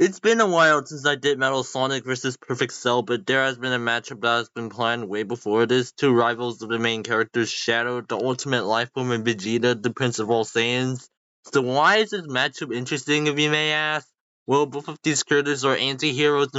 It's been a while since I did Metal Sonic vs. Perfect Cell, but there has been a matchup that has been planned way before this. Two rivals of the main characters, Shadow, the ultimate Lifeform, and Vegeta, the Prince of all Saiyans. So why is this matchup interesting, if you may ask? Well, both of these characters are anti-heroes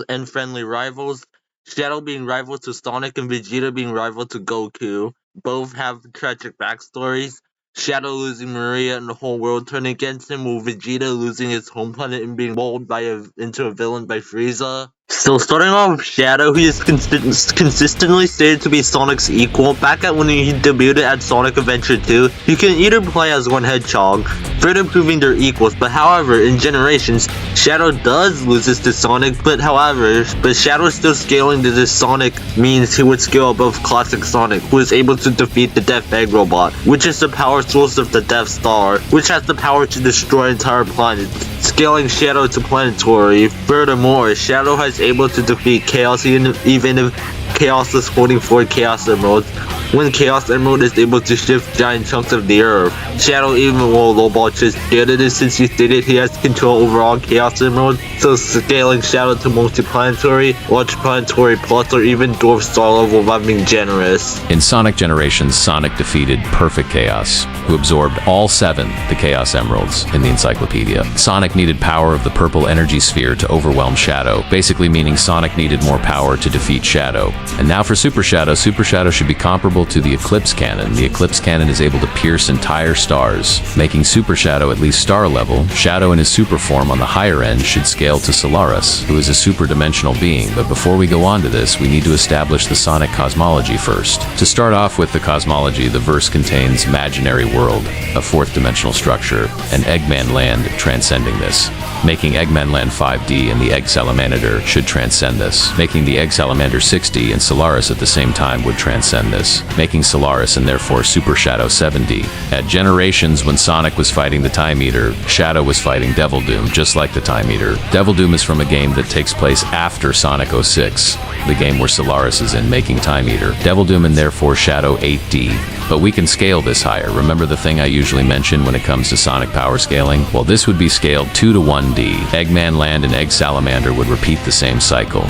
and friendly rivals. Shadow being rival to Sonic and Vegeta being rival to Goku. Both have tragic backstories. Shadow losing Maria and the whole world turning against him, while Vegeta losing his home planet and being molded into a villain by Frieza. So starting off with Shadow, he is consistently stated to be Sonic's equal. Back at when he debuted at Sonic Adventure 2, you can either play as one Hedgehog, further proving they're equals. But however, in Generations, Shadow does lose this to Sonic, but Shadow still scaling to this Sonic means he would scale above classic Sonic, who is able to defeat the Death Egg robot, which is the power source of the Death Star, which has the power to destroy entire planets, scaling Shadow to planetary. Furthermore, Shadow has able to defeat Chaos even if Chaos is holding 4 Chaos Emeralds, when Chaos Emerald is able to shift giant chunks of the earth. Shadow even will lowball just scared of this since he stated he has control over all Chaos Emeralds, so scaling Shadow to multi-planetary, large planetary plus, or even dwarf star level without being generous. In Sonic Generations, Sonic defeated Perfect Chaos, who absorbed all 7 the Chaos Emeralds in the encyclopedia. Sonic needed power of the purple energy sphere to overwhelm Shadow, basically meaning Sonic needed more power to defeat Shadow. And now for Super Shadow should be comparable to the Eclipse Cannon. The Eclipse Cannon is able to pierce entire stars, making Super Shadow at least star level. Shadow in his super form on the higher end should scale to Solaris, who is a super dimensional being. But before we go on to this, we need to establish the Sonic cosmology first. To start off with the cosmology, the verse contains Imaginary World, a 4th dimensional structure, and Eggman Land transcending this, making Eggman Land 5D, and the Egg Salamander should transcend this, making the Egg Salamander 6D, and Solaris at the same time would transcend this, making Solaris and therefore Super Shadow 7D. At Generations, when Sonic was fighting the Time Eater, Shadow was fighting Devil Doom, just like the Time Eater. Devil Doom is from a game that takes place after Sonic 06, the game where Solaris is in, making Time Eater. Devil Doom and therefore Shadow 8D. But we can scale this higher. Remember the thing I usually mention when it comes to Sonic power scaling? Well, this would be scaled 2 to 1D. Eggman Land and Egg Salamander would repeat the same cycle,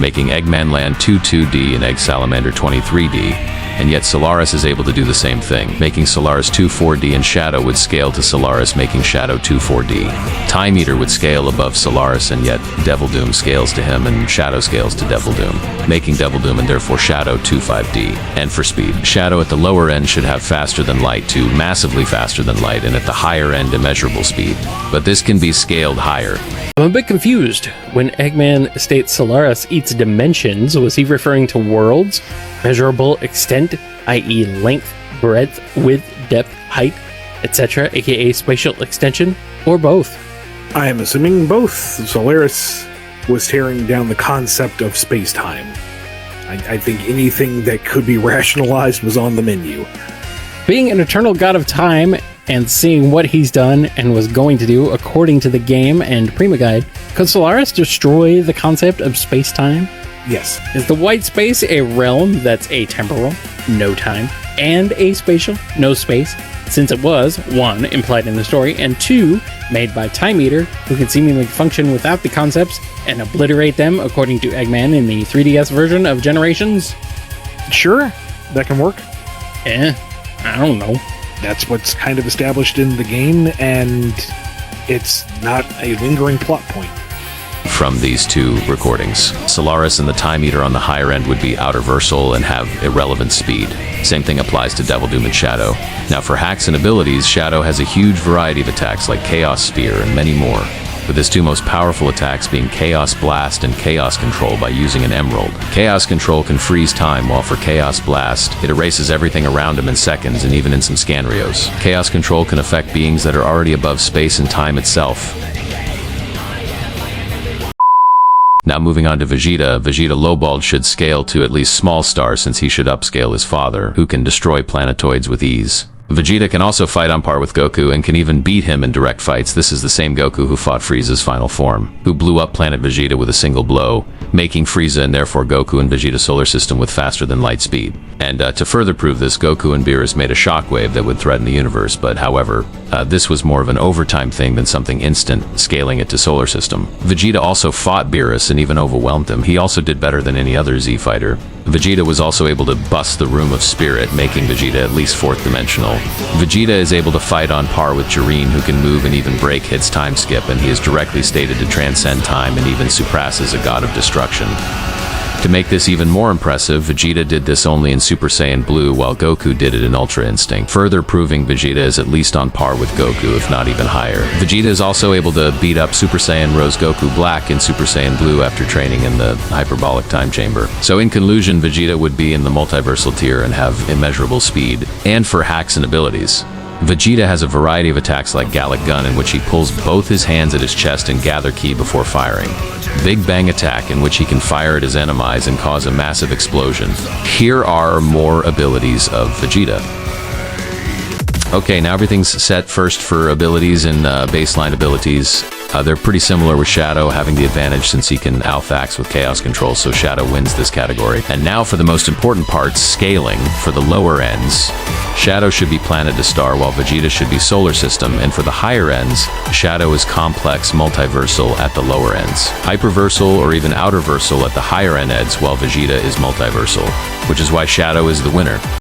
making Eggman Land 2D and Egg Salamander 23D. And yet Solaris is able to do the same thing, making Solaris 2-4D, and Shadow would scale to Solaris, making Shadow 2-4D. Time Eater would scale above Solaris, and yet Devil Doom scales to him, and Shadow scales to Devil Doom, making Devil Doom and therefore Shadow 2-5D. And for speed, Shadow at the lower end should have faster than light to massively faster than light, and at the higher end immeasurable speed. But this can be scaled higher. I'm a bit confused. When Eggman states Solaris eats dimensions, was he referring to worlds, measurable extent, i.e. length, breadth, width, depth, height, etc., aka spatial extension, or both? I am assuming both. Solaris was tearing down the concept of space-time. I think anything that could be rationalized was on the menu. Being an eternal god of time and seeing what he's done and was going to do according to the game and Prima Guide, could Solaris destroy the concept of space-time? Yes. Is the white space a realm that's atemporal, no time, and aspatial, no space, since it was, 1, implied in the story, and 2, made by Time Eater, who can seemingly function without the concepts and obliterate them according to Eggman in the 3DS version of Generations? Sure, that can work. I don't know. That's what's kind of established in the game, and it's not a lingering plot point. From these 2 recordings, Solaris and the Time Eater on the higher end would be outerversal and have irrelevant speed. Same thing applies to Devil Doom and Shadow. Now for hacks and abilities, Shadow has a huge variety of attacks like Chaos Spear and many more, with his 2 most powerful attacks being Chaos Blast and Chaos Control by using an Emerald. Chaos Control can freeze time, while for Chaos Blast, it erases everything around him in seconds and even in some Scanrios. Chaos Control can affect beings that are already above space and time itself. Now moving on to Vegeta. Vegeta lowballed should scale to at least small stars since he should upscale his father, who can destroy planetoids with ease. Vegeta can also fight on par with Goku and can even beat him in direct fights. This is the same Goku who fought Frieza's final form, who blew up planet Vegeta with a single blow, making Frieza and therefore Goku and Vegeta's solar system with faster than light speed. And to further prove this, Goku and Beerus made a shockwave that would threaten the universe, but however, this was more of an overtime thing than something instant, scaling it to solar system. Vegeta also fought Beerus and even overwhelmed him. He also did better than any other Z fighter. Vegeta was also able to bust the Room of Spirit, making Vegeta at least 4th dimensional. Vegeta is able to fight on par with Jiren, who can move and even break hits time skip, and he is directly stated to transcend time and even surpasses a god of destruction. To make this even more impressive, Vegeta did this only in Super Saiyan Blue, while Goku did it in Ultra Instinct, further proving Vegeta is at least on par with Goku, if not even higher. Vegeta is also able to beat up Super Saiyan Rose Goku Black in Super Saiyan Blue after training in the hyperbolic time chamber. So in conclusion, Vegeta would be in the multiversal tier and have immeasurable speed, and for hacks and abilities. Vegeta has a variety of attacks like Gallic Gun, in which he pulls both his hands at his chest and gather ki before firing. Big Bang Attack, in which he can fire at his enemies and cause a massive explosion. Here are more abilities of Vegeta. Okay, now everything's set. First for abilities and baseline abilities. They're pretty similar, with Shadow having the advantage since he can Alphax with Chaos Control, so Shadow wins this category. And now for the most important part, scaling. For the lower ends, Shadow should be planet to star, while Vegeta should be solar system, and for the higher ends, Shadow is complex multiversal at the lower ends, hyperversal or even outerversal at the higher end ends, while Vegeta is multiversal, which is why Shadow is the winner.